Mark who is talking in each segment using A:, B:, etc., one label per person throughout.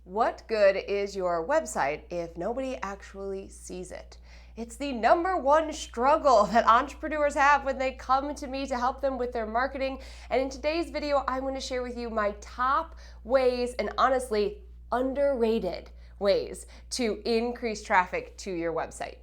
A: What good is your website if nobody actually sees it? It's the number one struggle that entrepreneurs have when they come to me to help them with their marketing. And in today's video, I'm going to share with you my top ways and honestly underrated ways to increase traffic to your website.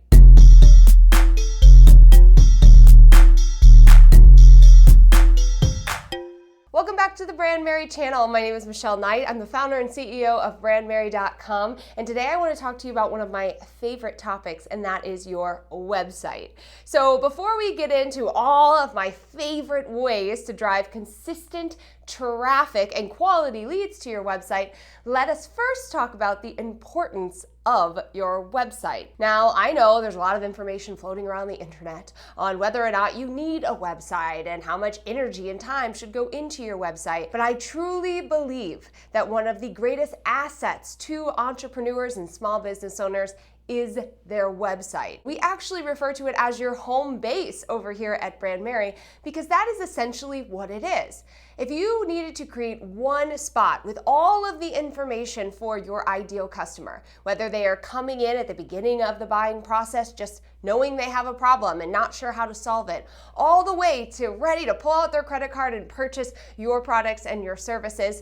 A: Welcome back to the Brandmerry channel. My name is Michelle Knight. I'm the founder and CEO of Brandmerry.com, and today I want to talk to you about one of my favorite topics, and that is your website. So before we get into all of my favorite ways to drive consistent traffic and quality leads to your website, let us first talk about the importance of your website. Now, I know there's a lot of information floating around the internet on whether or not you need a website and how much energy and time should go into your website, but I truly believe that one of the greatest assets to entrepreneurs and small business owners is their website. We actually refer to it as your home base over here at Brandmerry because that is essentially what it is. If you needed to create one spot with all of the information for your ideal customer, whether they are coming in at the beginning of the buying process, just knowing they have a problem and not sure how to solve it, all the way to ready to pull out their credit card and purchase your products and your services,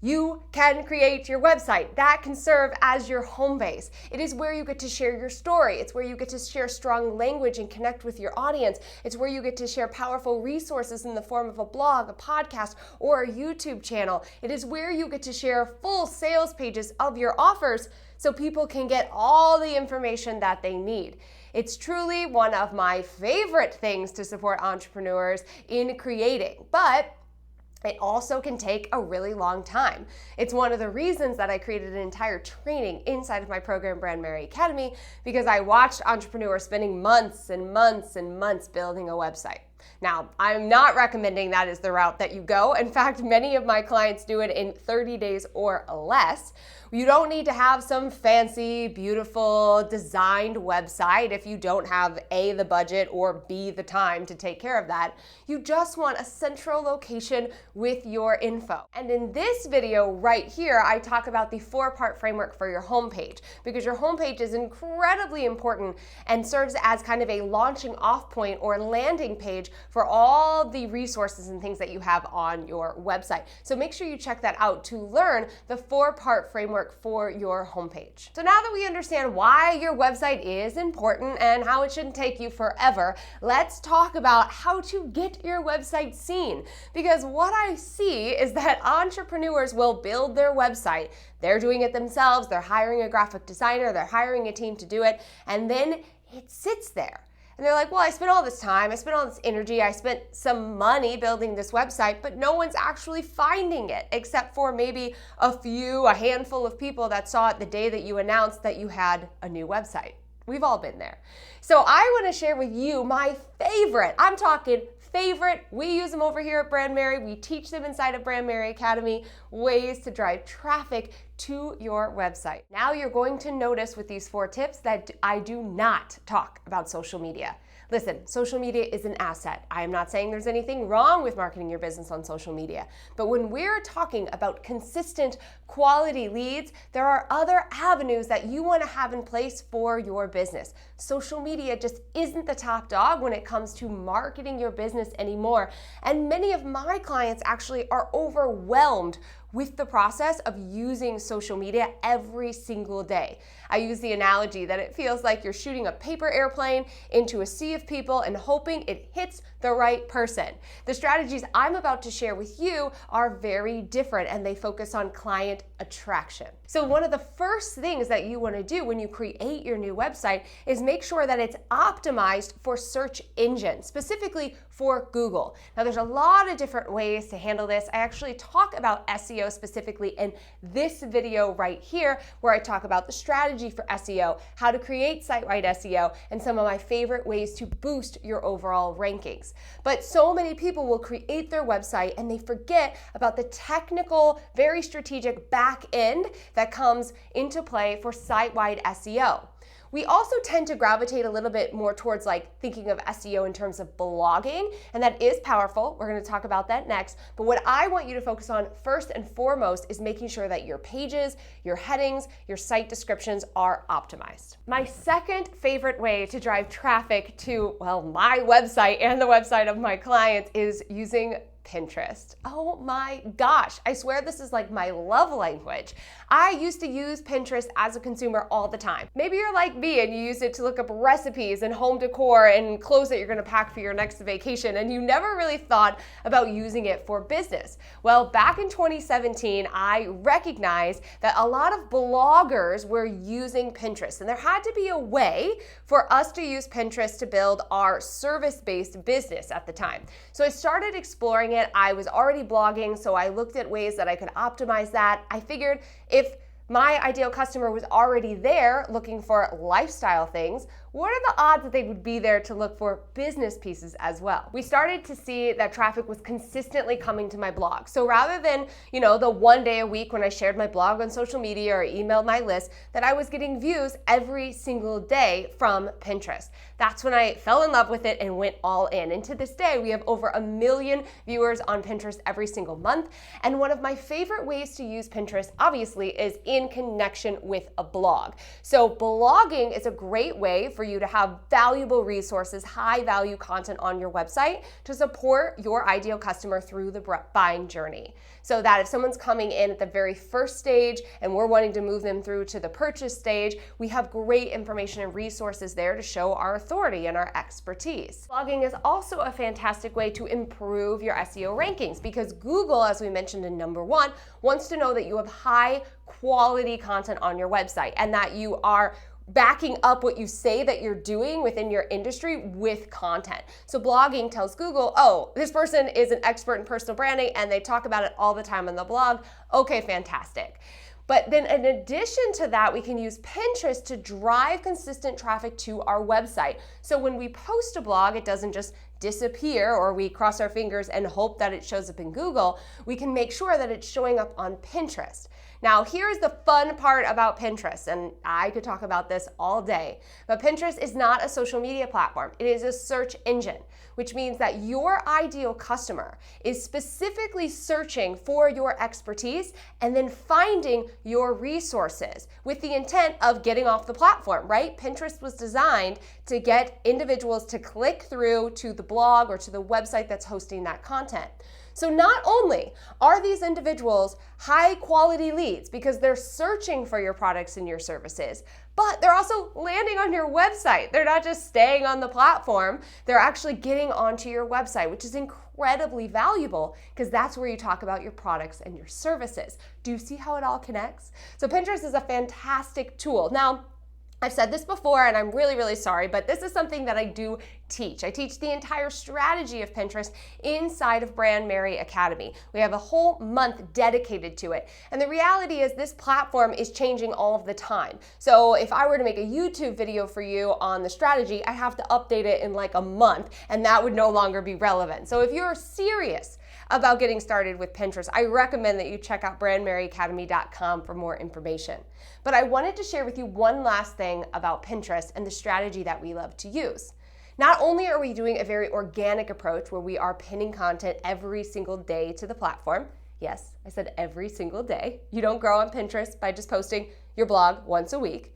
A: you can create your website. That can serve as your home base. It is where you get to share your story. It's where you get to share strong language and connect with your audience. It's where you get to share powerful resources in the form of a blog, a podcast, or a YouTube channel. It is where you get to share full sales pages of your offers so people can get all the information that they need. It's truly one of my favorite things to support entrepreneurs in creating, but it also can take a really long time. It's one of the reasons that I created an entire training inside of my program, Brandmerry Academy, because I watched entrepreneurs spending months and months and months building a website. Now, I'm not recommending that is the route that you go. In fact, many of my clients do it in 30 days or less. You don't need to have some fancy, beautiful, designed website if you don't have A, the budget, or B, the time to take care of that. You just want a central location with your info. And in this video right here, I talk about the 4-part framework for your homepage, because your homepage is incredibly important and serves as kind of a launching off point or landing page for all the resources and things that you have on your website. So make sure you check that out to learn the 4-part framework for your homepage. So now that we understand why your website is important and how it shouldn't take you forever, let's talk about how to get your website seen. Because what I see is that entrepreneurs will build their website. They're doing it themselves, they're hiring a graphic designer, they're hiring a team to do it, and then it sits there. And they're like, well, I spent all this time, I spent all this energy, I spent some money building this website, but no one's actually finding it except for maybe a handful of people that saw it the day that you announced that you had a new website. We've all been there. So I want to share with you my favorite, I'm talking favorite, we use them over here at Brandmerry, we teach them inside of Brandmerry Academy, ways to drive traffic to your website. Now you're going to notice with these 4 tips that I do not talk about social media. Listen, social media is an asset. I am not saying there's anything wrong with marketing your business on social media, but when we're talking about consistent quality leads, there are other avenues that you want to have in place for your business. Social media just isn't the top dog when it comes to marketing your business anymore, and many of my clients actually are overwhelmed with the process of using social media every single day. I use the analogy that it feels like you're shooting a paper airplane into a sea of people and hoping it hits the right person. The strategies I'm about to share with you are very different, and they focus on client attraction. So one of the first things that you want to do when you create your new website is make sure that it's optimized for search engines, specifically for Google. Now there's a lot of different ways to handle this. I actually talk about SEO specifically in this video right here, where I talk about the strategy for SEO, how to create site-wide SEO, and some of my favorite ways to boost your overall rankings. But so many people will create their website and they forget about the technical, very strategic back end that comes into play for site-wide SEO. We also tend to gravitate a little bit more towards like thinking of SEO in terms of blogging, and that is powerful. We're going to talk about that next. But what I want you to focus on first and foremost is making sure that your pages, your headings, your site descriptions are optimized. My second favorite way to drive traffic to, well, my website and the website of my clients is using Pinterest. Oh my gosh, I swear this is like my love language. I used to use Pinterest as a consumer all the time. Maybe you're like me and you use it to look up recipes and home decor and clothes that you're gonna pack for your next vacation, and you never really thought about using it for business. Well, back in 2017, I recognized that a lot of bloggers were using Pinterest, and there had to be a way for us to use Pinterest to build our service-based business at the time. So I started exploring it. I was already blogging, so I looked at ways that I could optimize that. I figured if my ideal customer was already there looking for lifestyle things, what are the odds that they would be there to look for business pieces as well? We started to see that traffic was consistently coming to my blog. So rather than, the one day a week when I shared my blog on social media or emailed my list, that I was getting views every single day from Pinterest. That's when I fell in love with it and went all in. And to this day, we have over 1 million viewers on Pinterest every single month. And one of my favorite ways to use Pinterest, obviously, is in connection with a blog. So blogging is a great way for you to have valuable resources, high value content on your website to support your ideal customer through the buying journey. So that if someone's coming in at the very first stage and we're wanting to move them through to the purchase stage, we have great information and resources there to show our authority and our expertise. Blogging is also a fantastic way to improve your SEO rankings because Google, as we mentioned in number 1, wants to know that you have high quality content on your website and that you are backing up what you say that you're doing within your industry with content. So blogging tells Google, oh, this person is an expert in personal branding and they talk about it all the time on the blog. Okay, fantastic. But then in addition to that, we can use Pinterest to drive consistent traffic to our website. So when we post a blog, it doesn't just disappear or we cross our fingers and hope that it shows up in Google. We can make sure that it's showing up on Pinterest. Now, here's the fun part about Pinterest, and I could talk about this all day, but Pinterest is not a social media platform. It is a search engine, which means that your ideal customer is specifically searching for your expertise and then finding your resources with the intent of getting off the platform, right? Pinterest was designed to get individuals to click through to the blog or to the website that's hosting that content. So not only are these individuals high quality leads because they're searching for your products and your services, but they're also landing on your website. They're not just staying on the platform, they're actually getting onto your website, which is incredibly valuable because that's where you talk about your products and your services. Do you see how it all connects? So Pinterest is a fantastic tool. Now, I've said this before and I'm really, really sorry, but this is something that I do teach. I teach the entire strategy of Pinterest inside of Brandmerry Academy. We have a whole month dedicated to it. And the reality is this platform is changing all of the time. So if I were to make a YouTube video for you on the strategy, I have to update it in like a month and that would no longer be relevant. So if you're serious about getting started with Pinterest, I recommend that you check out brandmerryacademy.com for more information. But I wanted to share with you one last thing about Pinterest and the strategy that we love to use. Not only are we doing a very organic approach where we are pinning content every single day to the platform, yes, I said every single day. You don't grow on Pinterest by just posting your blog once a week.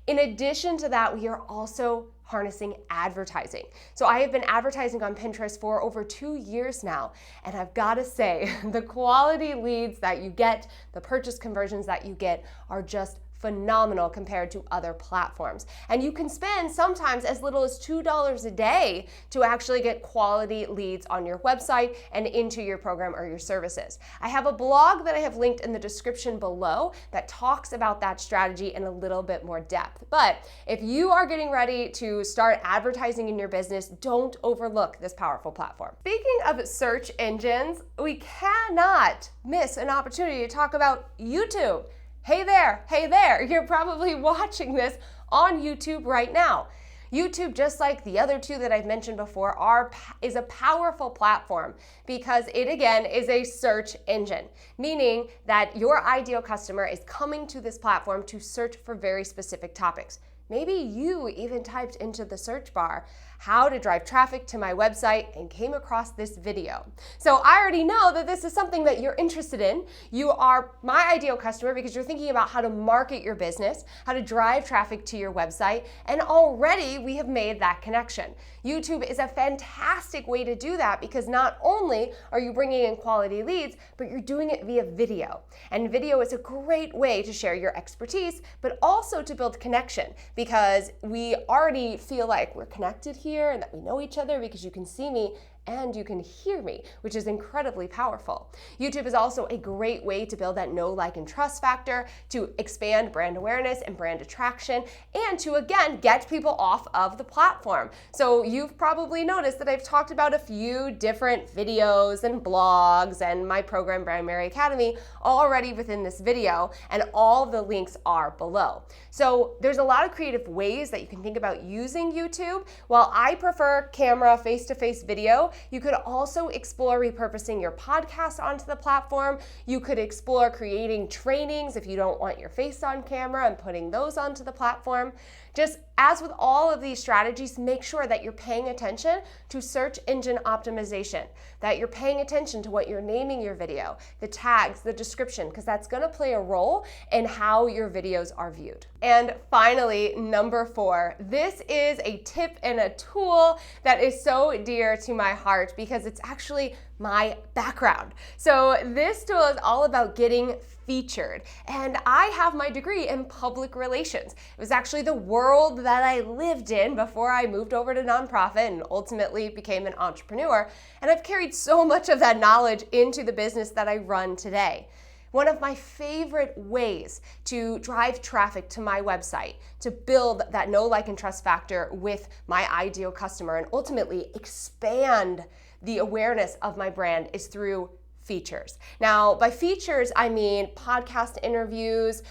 A: In addition to that, we are also harnessing advertising. So I have been advertising on Pinterest for over 2 years now, and I've got to say, the quality leads that you get, the purchase conversions that you get are just phenomenal compared to other platforms. And you can spend sometimes as little as $2 a day to actually get quality leads on your website and into your program or your services. I have a blog that I have linked in the description below that talks about that strategy in a little bit more depth. But if you are getting ready to start advertising in your business, don't overlook this powerful platform. Speaking of search engines, we cannot miss an opportunity to talk about YouTube. Hey there, you're probably watching this on YouTube right now. YouTube, just like the other two that I've mentioned before, is a powerful platform because it, again, is a search engine, meaning that your ideal customer is coming to this platform to search for very specific topics. Maybe you even typed into the search bar how to drive traffic to my website and came across this video. So I already know that this is something that you're interested in. You are my ideal customer because you're thinking about how to market your business, how to drive traffic to your website, and already we have made that connection. YouTube is a fantastic way to do that because not only are you bringing in quality leads, but you're doing it via video. And video is a great way to share your expertise, but also to build connection because we already feel like we're connected here and that we know each other because you can see me and you can hear me, which is incredibly powerful. YouTube is also a great way to build that know, like, and trust factor, to expand brand awareness and brand attraction, and to, again, get people off of the platform. So you've probably noticed that I've talked about a few different videos and blogs and my program, Brandmerry Academy, already within this video, and all the links are below. So there's a lot of creative ways that you can think about using YouTube. While I prefer camera, face-to-face video, you could also explore repurposing your podcast onto the platform. You could explore creating trainings if you don't want your face on camera and putting those onto the platform. Just as with all of these strategies, make sure that you're paying attention to search engine optimization, that you're paying attention to what you're naming your video, the tags, the description, because that's going to play a role in how your videos are viewed. And finally, number 4, this is a tip and a tool that is so dear to my heart because it's actually my background. So this tool is all about getting featured. And I have my degree in public relations. It was actually the world that I lived in before I moved over to nonprofit and ultimately became an entrepreneur. And I've carried so much of that knowledge into the business that I run today. One of my favorite ways to drive traffic to my website, to build that know, like, and trust factor with my ideal customer and ultimately expand the awareness of my brand is through features. Now, by features, I mean podcast interviews,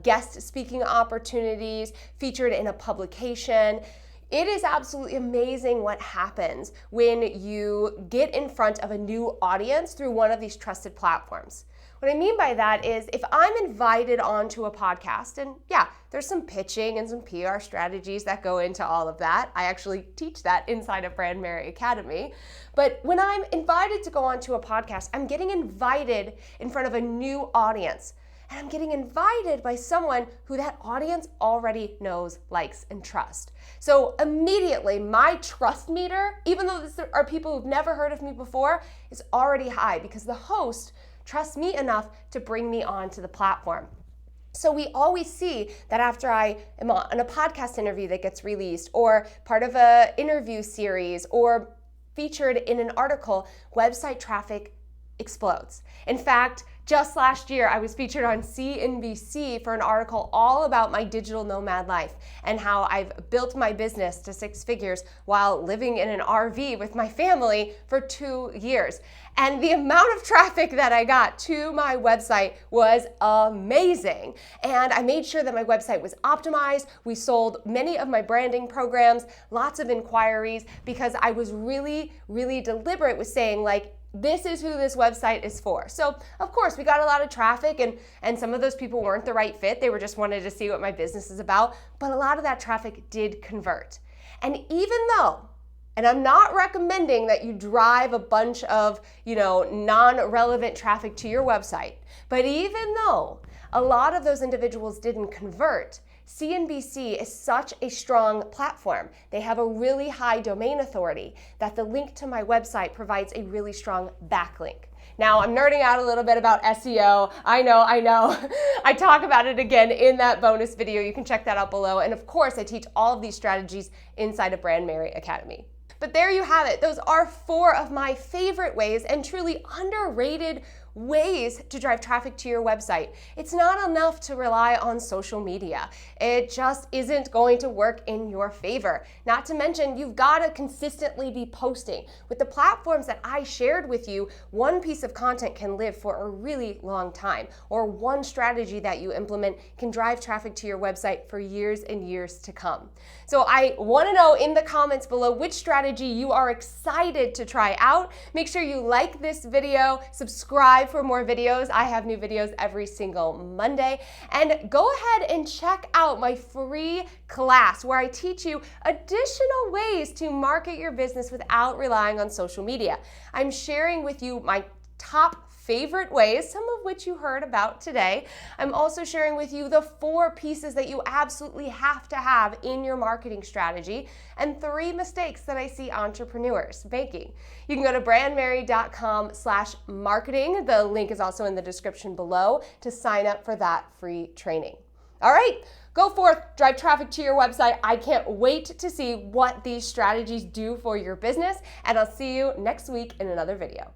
A: guest speaking opportunities, featured in a publication. It is absolutely amazing what happens when you get in front of a new audience through one of these trusted platforms. What I mean by that is if I'm invited onto a podcast, and yeah, there's some pitching and some PR strategies that go into all of that. I actually teach that inside of Brandmerry Academy. But when I'm invited to go onto a podcast, I'm getting invited in front of a new audience. And I'm getting invited by someone who that audience already knows, likes, and trusts. So immediately, my trust meter, even though these are people who've never heard of me before, is already high because the host trusts me enough to bring me onto the platform. So we always see that after I am on a podcast interview that gets released, or part of an interview series, or featured in an article, website traffic explodes. In fact, just last year, I was featured on CNBC for an article all about my digital nomad life and how I've built my business to 6 figures while living in an RV with my family for 2 years. And the amount of traffic that I got to my website was amazing. And I made sure that my website was optimized. We sold many of my branding programs, lots of inquiries, because I was really, really deliberate with saying, like, this is who this website is for. So, of course, we got a lot of traffic, and some of those people weren't the right fit. They were just wanted to see what my business is about. But a lot of that traffic did convert. And even though, and I'm not recommending that you drive a bunch of, non-relevant traffic to your website, but even though a lot of those individuals didn't convert, CNBC is such a strong platform. They have a really high domain authority that the link to my website provides a really strong backlink. Now, I'm nerding out a little bit about SEO. I know. I talk about it again in that bonus video. You can check that out below. And of course, I teach all of these strategies inside of Brandmerry Academy. But there you have it. Those are 4 of my favorite ways and truly underrated ways to drive traffic to your website. It's not enough to rely on social media. It just isn't going to work in your favor. Not to mention, you've got to consistently be posting. With the platforms that I shared with you, one piece of content can live for a really long time, or one strategy that you implement can drive traffic to your website for years and years to come. So I want to know in the comments below which strategy you are excited to try out. Make sure you like this video, subscribe, subscribe for more videos. I have new videos every single Monday. And go ahead and check out my free class where I teach you additional ways to market your business without relying on social media. I'm sharing with you my top favorite ways, some of which you heard about today. I'm also sharing with you the 4 pieces that you absolutely have to have in your marketing strategy and 3 mistakes that I see entrepreneurs making. You can go to brandmerry.com/marketing. The link is also in the description below to sign up for that free training. All right, go forth, drive traffic to your website. I can't wait to see what these strategies do for your business, and I'll see you next week in another video.